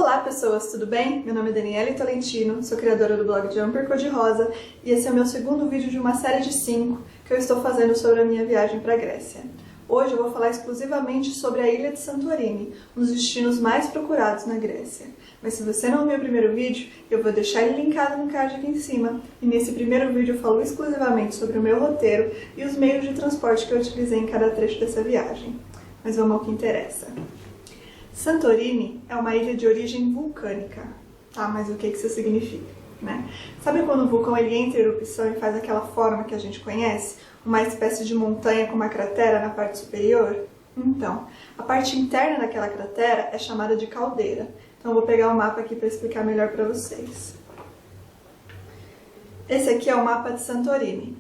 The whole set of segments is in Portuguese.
Olá pessoas, tudo bem? Meu nome é Daniele Tolentino, sou criadora do blog Jumper Cor-de-Rosa e esse é o meu segundo vídeo de uma série de 5 que eu estou fazendo sobre a minha viagem para a Grécia. Hoje eu vou falar exclusivamente sobre a ilha de Santorini, um dos destinos mais procurados na Grécia. Mas se você não viu o primeiro vídeo, eu vou deixar ele linkado no card aqui em cima. E nesse primeiro vídeo eu falo exclusivamente sobre o meu roteiro e os meios de transporte que eu utilizei em cada trecho dessa viagem. Mas vamos ao que interessa. Santorini é uma ilha de origem vulcânica. Tá, mas o que isso significa, né? Sabe quando o vulcão ele entra em erupção e faz aquela forma que a gente conhece? Uma espécie de montanha com uma cratera na parte superior? Então, a parte interna daquela cratera é chamada de caldeira. Então eu vou pegar o mapa aqui para explicar melhor para vocês. Esse aqui é o mapa de Santorini.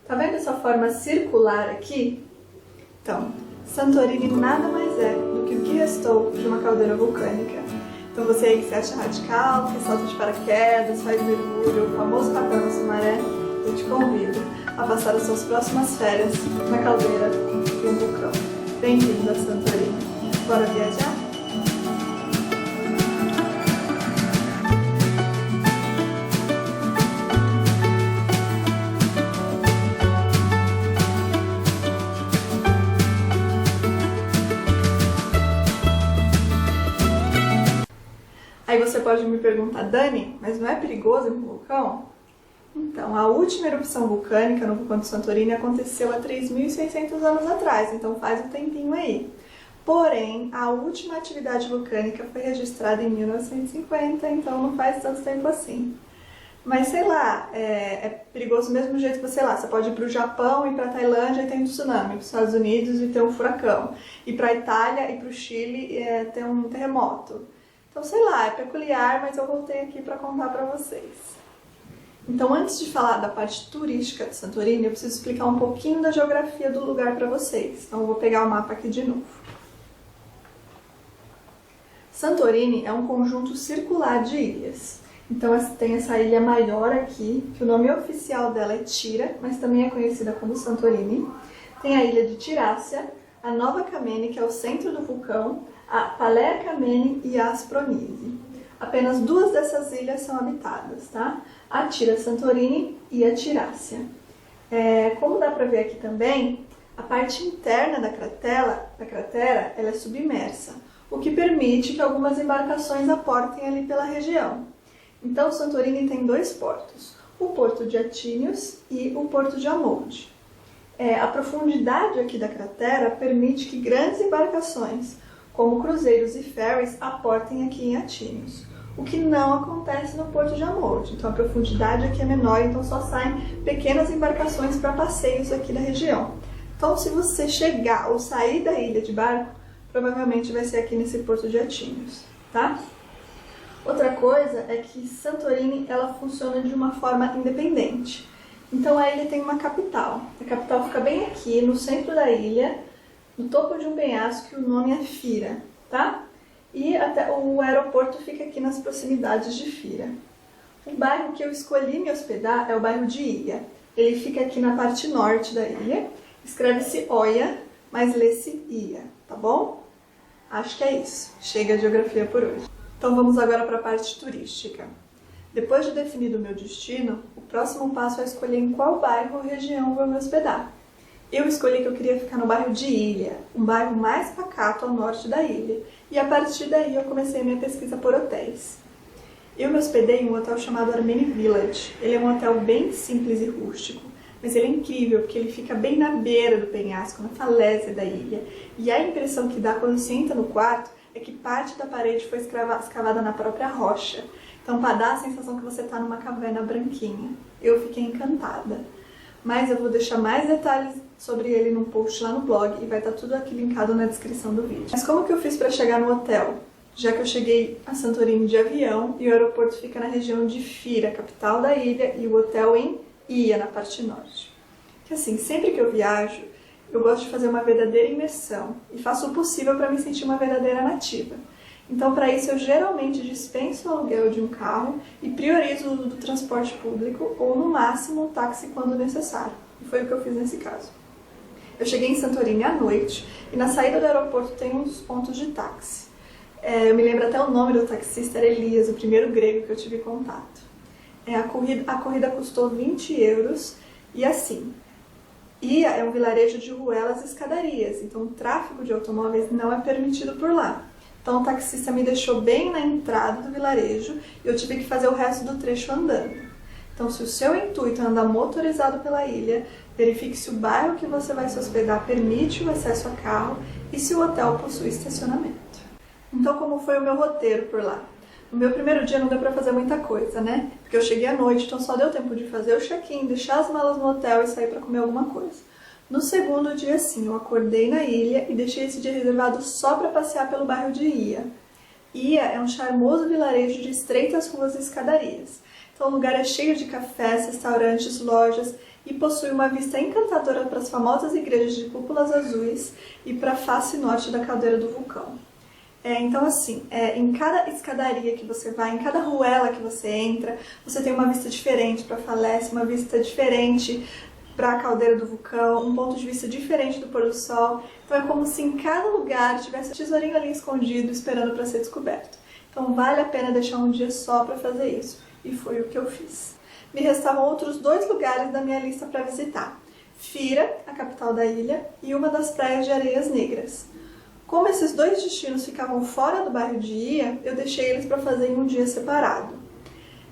Tá vendo essa forma circular aqui? Então, Santorini nada mais é do que o que restou de uma caldeira vulcânica. Então você aí que se acha radical, que salta de paraquedas, faz mergulho, o famoso papel na sumaré, eu te convido a passar as suas próximas férias na caldeira de um vulcão. Bem-vindo a Santorini. Bora viajar? Aí você pode me perguntar, Dani, mas não é perigoso ir no vulcão? Então, a última erupção vulcânica no vulcão de Santorini aconteceu há 3.600 anos atrás, então faz um tempinho aí. Porém, a última atividade vulcânica foi registrada em 1950, então não faz tanto tempo assim. Mas sei lá, é perigoso do mesmo jeito que você pode ir para o Japão, ir para a Tailândia e tem um tsunami, para os Estados Unidos e ter um furacão, ir para a Itália e para o Chile e ter um terremoto. Então, sei lá, é peculiar, mas eu voltei aqui para contar para vocês. Então, antes de falar da parte turística de Santorini, eu preciso explicar um pouquinho da geografia do lugar para vocês. Então, eu vou pegar o mapa aqui de novo. Santorini é um conjunto circular de ilhas. Então, tem essa ilha maior aqui, que o nome oficial dela é Tira, mas também é conhecida como Santorini. Tem a ilha de Tirácia, a Nova Kameni, que é o centro do vulcão, a Palea Kameni e a Aspronisi. Apenas duas dessas ilhas são habitadas, tá? A Tira Santorini e a Tirácia. Como dá para ver aqui também, a parte interna da cratera ela é submersa, o que permite que algumas embarcações aportem ali pela região. Então, Santorini tem dois portos, o porto de Atínios e o porto de Amolde. A profundidade aqui da cratera permite que grandes embarcações, como cruzeiros e ferries, aportem aqui em Atínios, o que não acontece no porto de Amolde. Então a profundidade aqui é menor, então só saem pequenas embarcações para passeios aqui da região. Então se você chegar ou sair da ilha de barco, provavelmente vai ser aqui nesse porto de Atínios, tá? Outra coisa é que Santorini ela funciona de uma forma independente. Então a ilha tem uma capital. A capital fica bem aqui no centro da ilha, no topo de um penhasco, que o nome é Fira, tá? E até o aeroporto fica aqui nas proximidades de Fira. O bairro que eu escolhi me hospedar é o bairro de Iia. Ele fica aqui na parte norte da ilha. Escreve-se Oia, mas lê-se Iia, tá bom? Acho que é isso. Chega de geografia por hoje. Então vamos agora para a parte turística. Depois de definido o meu destino, o próximo passo é escolher em qual bairro ou região vou me hospedar. Eu escolhi que eu queria ficar no bairro de Ilha, um bairro mais pacato ao norte da ilha, e a partir daí eu comecei a minha pesquisa por hotéis. Eu me hospedei em um hotel chamado Armeni Village. Ele é um hotel bem simples e rústico, mas ele é incrível porque ele fica bem na beira do penhasco, na falésia da ilha. E a impressão que dá quando você entra no quarto é que parte da parede foi escavada na própria rocha. Então, para dar a sensação que você está numa caverna branquinha. Eu fiquei encantada. Mas eu vou deixar mais detalhes sobre ele num post lá no blog e vai estar tudo aqui linkado na descrição do vídeo. Mas como que eu fiz para chegar no hotel? Já que eu cheguei a Santorini de avião e o aeroporto fica na região de Fira, capital da ilha, e o hotel em Iia, na parte norte. Que assim, sempre que eu viajo, eu gosto de fazer uma verdadeira imersão e faço o possível para me sentir uma verdadeira nativa. Então, para isso, eu geralmente dispenso o aluguel de um carro e priorizo o uso do transporte público ou, no máximo, o táxi quando necessário. E foi o que eu fiz nesse caso. Eu cheguei em Santorini à noite e na saída do aeroporto tem uns pontos de táxi. Eu me lembro até o nome do taxista, era Elias, o primeiro grego que eu tive contato. A corrida custou 20 euros e assim, Ia é um vilarejo de ruelas e escadarias, então o tráfego de automóveis não é permitido por lá. Então o taxista me deixou bem na entrada do vilarejo e eu tive que fazer o resto do trecho andando. Então se o seu intuito é andar motorizado pela ilha, verifique se o bairro que você vai se hospedar permite o acesso a carro e se o hotel possui estacionamento. Então como foi o meu roteiro por lá? No meu primeiro dia não deu pra fazer muita coisa, né? Porque eu cheguei à noite, então só deu tempo de fazer o check-in, deixar as malas no hotel e sair pra comer alguma coisa. No segundo dia, sim, eu acordei na ilha e deixei esse dia reservado só pra passear pelo bairro de Ia. Ia é um charmoso vilarejo de estreitas ruas e escadarias. Então o lugar é cheio de cafés, restaurantes, lojas e possui uma vista encantadora para as famosas igrejas de cúpulas azuis e para a face norte da caldeira do vulcão. Então assim, em cada escadaria que você vai, em cada ruela que você entra, você tem uma vista diferente para a falésia, uma vista diferente para a caldeira do vulcão, um ponto de vista diferente do pôr do sol. Então é como se em cada lugar tivesse um tesourinho ali escondido esperando para ser descoberto. Então vale a pena deixar um dia só para fazer isso. E foi o que eu fiz. Me restavam outros 2 lugares da minha lista para visitar. Fira, a capital da ilha, e uma das praias de areias negras. Como esses 2 destinos ficavam fora do bairro de Ia, eu deixei eles para fazer em um dia separado.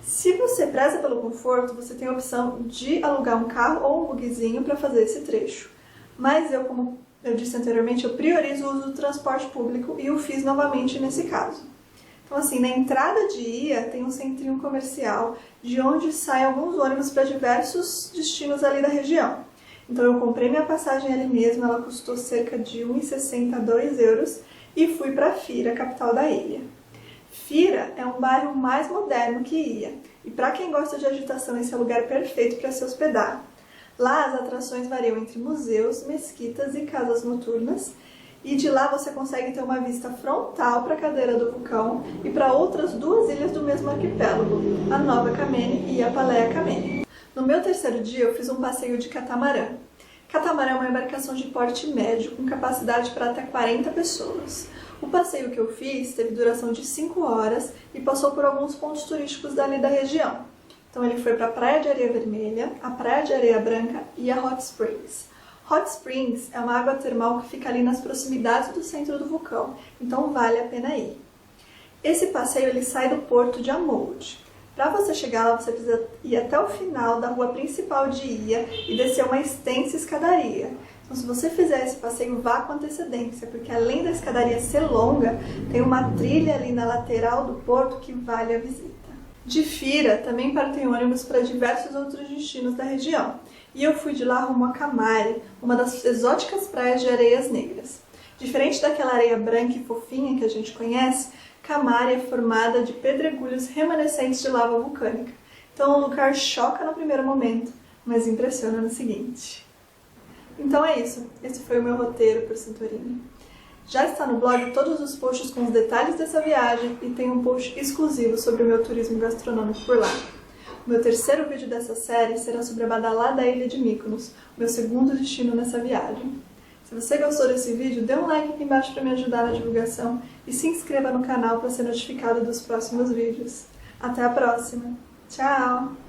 Se você preza pelo conforto, você tem a opção de alugar um carro ou um bugzinho para fazer esse trecho. Mas eu, como eu disse anteriormente, eu priorizo o uso do transporte público e o fiz novamente nesse caso. Então assim, na entrada de Ia tem um centrinho comercial de onde saem alguns ônibus para diversos destinos ali da região. Então eu comprei minha passagem ali mesmo, ela custou cerca de 1,60 a 2 euros e fui para Fira, capital da ilha. Fira é um bairro mais moderno que Ia e para quem gosta de agitação esse é o lugar perfeito para se hospedar. Lá as atrações variam entre museus, mesquitas e casas noturnas e de lá você consegue ter uma vista frontal para a caldeira do vulcão e para outras 2 ilhas do mesmo arquipélago, a Nova Kamene e a Palaia Kamene. No meu terceiro dia, eu fiz um passeio de catamarã. Catamarã é uma embarcação de porte médio, com capacidade para até 40 pessoas. O passeio que eu fiz teve duração de 5 horas e passou por alguns pontos turísticos dali da região. Então ele foi para a Praia de Areia Vermelha, a Praia de Areia Branca e a Hot Springs. Hot Springs é uma água termal que fica ali nas proximidades do centro do vulcão, então vale a pena ir. Esse passeio ele sai do porto de Amold. Para você chegar lá, você precisa ir até o final da rua principal de Ia e descer uma extensa escadaria. Então, se você fizer esse passeio, vá com antecedência, porque além da escadaria ser longa, tem uma trilha ali na lateral do porto que vale a visita. De Fira, também partem ônibus para diversos outros destinos da região. E eu fui de lá rumo a Kamari, uma das exóticas praias de areias negras. Diferente daquela areia branca e fofinha que a gente conhece, Kamari é formada de pedregulhos remanescentes de lava vulcânica. Então o lugar choca no primeiro momento, mas impressiona no seguinte. Então é isso, esse foi o meu roteiro por Santorini. Já está no blog todos os posts com os detalhes dessa viagem e tem um post exclusivo sobre o meu turismo gastronômico por lá. O meu terceiro vídeo dessa série será sobre a badalada ilha de Mykonos, o meu segundo destino nessa viagem. Se você gostou desse vídeo, dê um like aqui embaixo para me ajudar na divulgação e se inscreva no canal para ser notificado dos próximos vídeos. Até a próxima! Tchau!